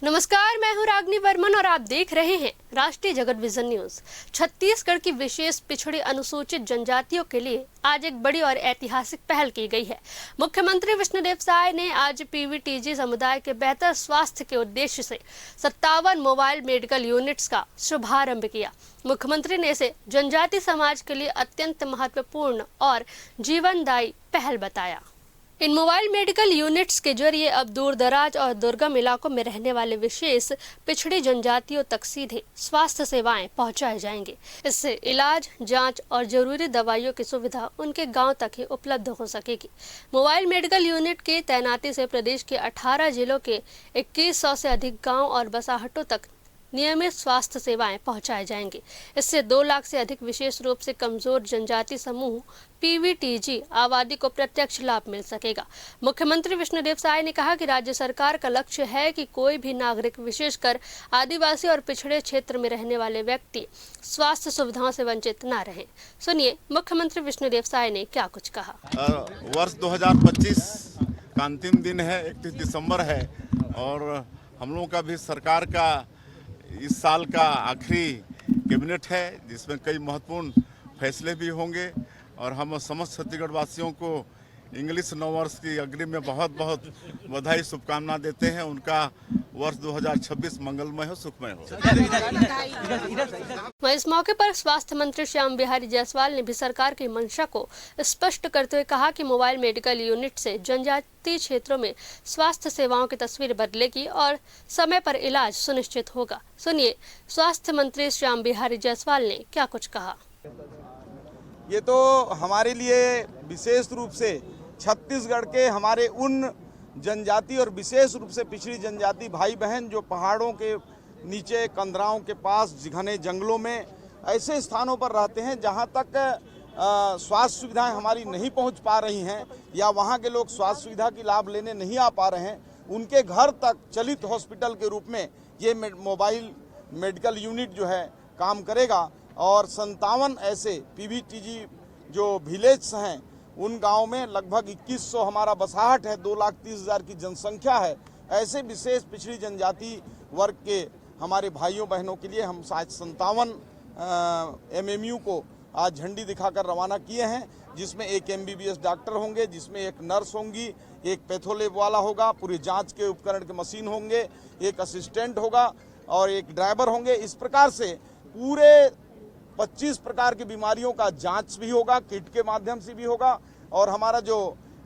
नमस्कार, मैं हूं रागनी वर्मन और आप देख रहे हैं राष्ट्रीय जगत विजन न्यूज। छत्तीसगढ़ की विशेष पिछड़ी अनुसूचित जनजातियों के लिए आज एक बड़ी और ऐतिहासिक पहल की गई है। मुख्यमंत्री विष्णुदेव साय ने आज पीवीटीजी समुदाय के बेहतर स्वास्थ्य के उद्देश्य से 57 मोबाइल मेडिकल यूनिट्स का शुभारंभ किया। मुख्यमंत्री ने इसे जनजाति समाज के लिए अत्यंत महत्वपूर्ण और जीवनदायी पहल बताया। इन मोबाइल मेडिकल यूनिट्स के जरिए अब दूर दराज और दुर्गम इलाकों में रहने वाले विशेष पिछड़ी जनजातियों तक सीधे स्वास्थ्य सेवाएं पहुंचाए जाएंगे। इससे इलाज, जांच और जरूरी दवाइयों की सुविधा उनके गांव तक ही उपलब्ध हो सकेगी। मोबाइल मेडिकल यूनिट की तैनाती से प्रदेश के 18 जिलों के 2100 से अधिक गाँव और बसाहटों तक नियमित स्वास्थ्य सेवाएं पहुंचाए जाएंगे। इससे 2 लाख से अधिक विशेष रूप से कमजोर जनजाति समूह पीवीटीजी आबादी को प्रत्यक्ष लाभ मिल सकेगा। मुख्यमंत्री विष्णुदेव साय ने कहा कि राज्य सरकार का लक्ष्य है कि कोई भी नागरिक, विशेषकर आदिवासी और पिछड़े क्षेत्र में रहने वाले व्यक्ति स्वास्थ्य सुविधाओं से वंचित न रहे। सुनिए मुख्यमंत्री विष्णुदेव साय ने क्या कुछ कहा। वर्ष 2025 का अंतिम दिन है, 31 दिसंबर है और हम लोगों का भी सरकार का इस साल का आखिरी कैबिनेट है, जिसमें कई महत्वपूर्ण फैसले भी होंगे और हम समस्त छत्तीसगढ़ वासियों को इंग्लिश नववर्ष की अग्रिम में बहुत बहुत बधाई, शुभकामना देते हैं। उनका वर्ष 2026 मंगलमय हो, सुखमय हो। इस मौके पर स्वास्थ्य मंत्री श्याम बिहारी जायसवाल ने भी सरकार की मंशा को स्पष्ट करते हुए कहा कि मोबाइल मेडिकल यूनिट से जनजातीय क्षेत्रों में स्वास्थ्य सेवाओं की तस्वीर बदलेगी और समय पर इलाज सुनिश्चित होगा। सुनिए स्वास्थ्य मंत्री श्याम बिहारी जायसवाल ने क्या कुछ कहा। ये तो हमारे लिए विशेष रूप से छत्तीसगढ़ के हमारे उन जनजाति और विशेष रूप से पिछड़ी जनजाति भाई बहन जो पहाड़ों के नीचे, कंदराओं के पास, घने जंगलों में ऐसे स्थानों पर रहते हैं जहां तक स्वास्थ्य सुविधाएं हमारी नहीं पहुंच पा रही हैं या वहां के लोग स्वास्थ्य सुविधा की लाभ लेने नहीं आ पा रहे हैं, उनके घर तक चलित हॉस्पिटल के रूप में ये मोबाइल मेडिकल यूनिट जो है काम करेगा। और 57 ऐसे पीवीटीजी जो विलेज हैं उन गाँव में लगभग 2100 हमारा बसाहट है, 2,30,000 की जनसंख्या है। ऐसे विशेष पिछड़ी जनजाति वर्ग के हमारे भाइयों बहनों के लिए हम 57 एमएमयू को आज झंडी दिखाकर रवाना किए हैं, जिसमें एक एमबीबीएस डॉक्टर होंगे, जिसमें एक नर्स होंगी, एक पैथोलैब वाला होगा, पूरी जांच के उपकरण के मशीन होंगे, एक असिस्टेंट होगा और एक ड्राइवर होंगे। इस प्रकार से पूरे 25 प्रकार की बीमारियों का जांच भी होगा, किट के माध्यम से भी होगा और हमारा जो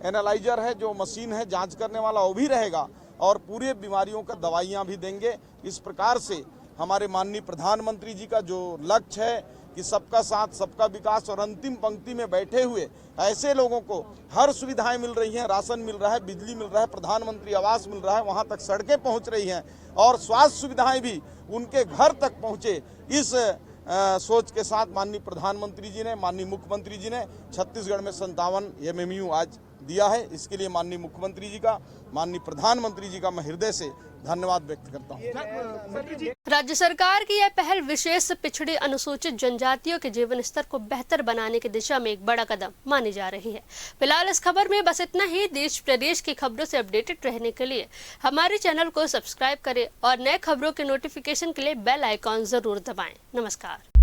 एनालाइजर है, जो मशीन है जांच करने वाला, वो भी रहेगा और पूरे बीमारियों का दवाइयां भी देंगे। इस प्रकार से हमारे माननीय प्रधानमंत्री जी का जो लक्ष्य है कि सबका साथ सबका विकास और अंतिम पंक्ति में बैठे हुए ऐसे लोगों को हर सुविधाएं मिल रही हैं, राशन मिल रहा है, बिजली मिल रहा है, प्रधानमंत्री आवास मिल रहा है, वहां तक सड़कें पहुंच रही हैं और स्वास्थ्य सुविधाएं भी उनके घर तक पहुंचे। इस सोच के साथ माननीय प्रधानमंत्री जी ने, माननीय मुख्यमंत्री जी ने छत्तीसगढ़ में 57 एमएमयू आज दिया है। इसके लिए माननीय मुख्यमंत्री जी का, माननीय प्रधानमंत्री जी का मैं हृदय से धन्यवाद व्यक्त करता हूँ। राज्य सरकार की यह पहल विशेष पिछड़ी अनुसूचित जनजातियों के जीवन स्तर को बेहतर बनाने की दिशा में एक बड़ा कदम मानी जा रही है। फिलहाल इस खबर में बस इतना ही। देश प्रदेश की खबरों से अपडेटेड रहने के लिए हमारे चैनल को सब्सक्राइब करें और नए खबरों के नोटिफिकेशन के लिए बेल आइकॉन जरूर दबाएं। नमस्कार।